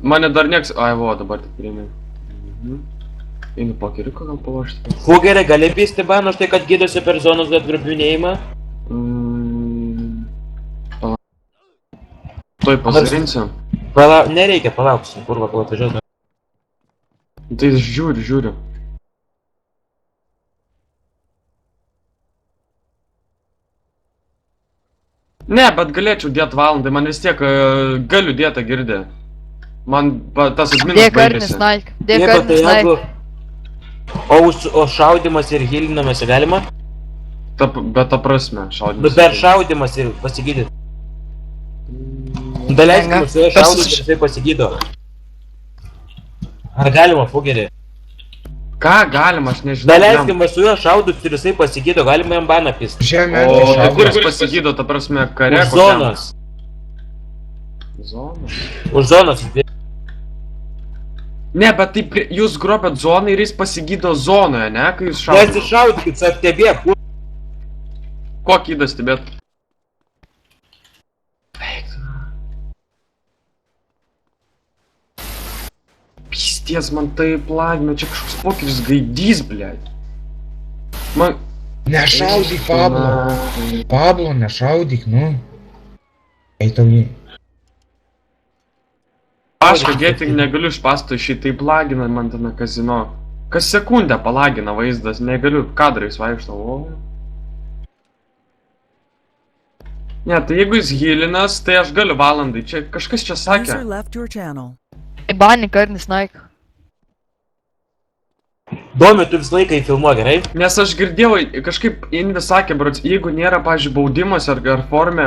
Mane dar nieks... Ai, vo, dabar tik priėmė. Einu pokeriuką gal palošti. Fugerė, gali pisti baną už tai, kad gydosi per zonos atgrubinėjimą? Tuoj pasirinsiu. Nereikia, palauksiu, kurva, kol atvažiuosiu. Tai žiūriu. Ne, bet galėčiau dėt valandai, man vis tiek galiu dėtą girdė. Man tas adminas baigėsi. Dėkarnis naik. O šaudimas ir hilinamas galima? Bet ta prasme, šaudimas. Per šaudimas ir pasigydyti. Daleiskim, su juo šaudus ir jisai pasigydo. Ar galima, Fugerį? Ką galima, aš nežinau. Daleiskim, su juo šaudus ir jisai pasigydo, galima jam baną pist. O tai kur jis pasigydo, ta prasme, kare? Už zonos. Zonos? Už zonos. Ne, bet taip, jūs grobėt zoną ir jis pasigydo zonoje, ne, kai jūs šaudot. Nesišaudykit, FTB. Kokį įdą stebėt? Pisties, man taip lagina, čia kažkoks pokeris gaidys, blėt. Man... Nešaudyk, Pablo. Pablo, nešaudyk, nu. Eitau jį. Aš kagėtik negaliu iš pasto išeit, taip lagina man tame kazino. Kas sekundę palagina vaizdas, negaliu kadrais vaikštau, o... Ne, tai jeigu jis hilinas, tai aš galiu valandai, čia kažkas čia sakė. Banį karnis naik. Domi, tu visą laiką įfilmuo, gerai? Nes aš girdėjau, kažkaip Invis sakė, brods, jeigu nėra, pavyzdžiui, baudimas ar forme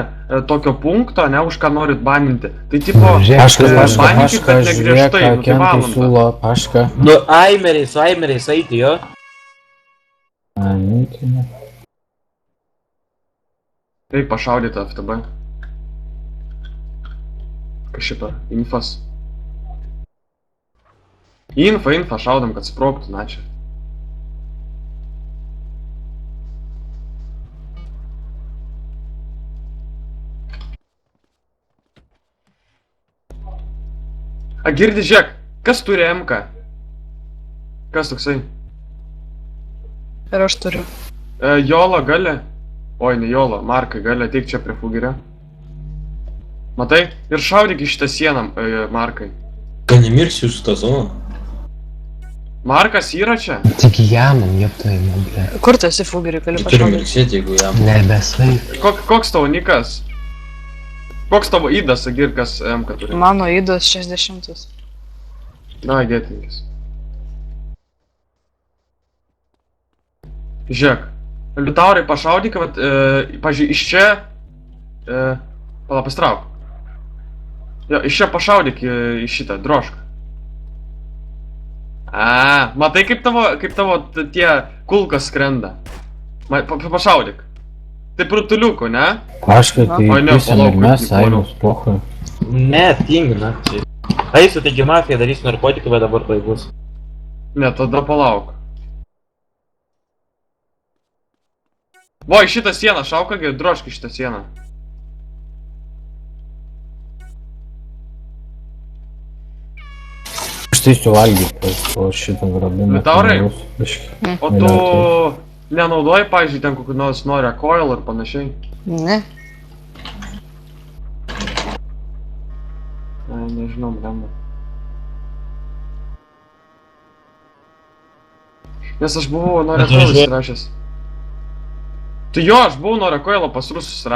tokio punkto, ne, už ką norit baninti, tai tipo, baninkit, bet negriežtai, nu tai valandą. Paška. Nu, su aimeriais eiti, jo. Taip, pašaudyta FTB. Kas šita? Infas. Infą šaudam, kad sprogtų, na čia. A, girdi, žiūrėk, kas turi MK? Kas toksai? Ir aš turiu. Jola gali? Oi, ne Jola, Markai gali ateik čia prie Fugerio. Matai? Ir šaudyk į šitą sieną, Markai. Ką nemirsiu su tą zoną? Markas yra čia? Tik jam, jeptai, man, ble. Kur tu esi, Fugerį, gali Turim pašaudyti? mirksėti, jeigu jam. Nebesai. Koks tavo nikas? Koks tavo įdas, Agir, kas MK turi? Mano įdas 60. Na, gėtinkis. Žiūrėk. Liutaurai, pašaudyk, vat, pažiūrėjau, iš čia... Pala, pastrauk. Jo, iš čia pašaudyk į šitą, drožką. A, matai, kaip tavo tie kulkos skrenda. Pašaudyk. Taip rutuliukų, ne? Paška, tai visam ir mes, aimus, pohui. Ne, tingina. Eisiu, taigi mafija, darysiu narkotikų, bet dabar tai bus. Ne, tada palauk. Vo, į šitą sieną šauka, drožk į šitą sieną. Aš tai suvalgyti po šitą grabimą. Liutaurai? O tu nenaudoji, pavyzdžiui, ten kokiu nors nori recoil ir panašiai? Ne. Ai, nežinau, blemba. Nes aš buvau nuo recoil įsirašęs. Tai jo, aš buvau nuo recoilo pas rusus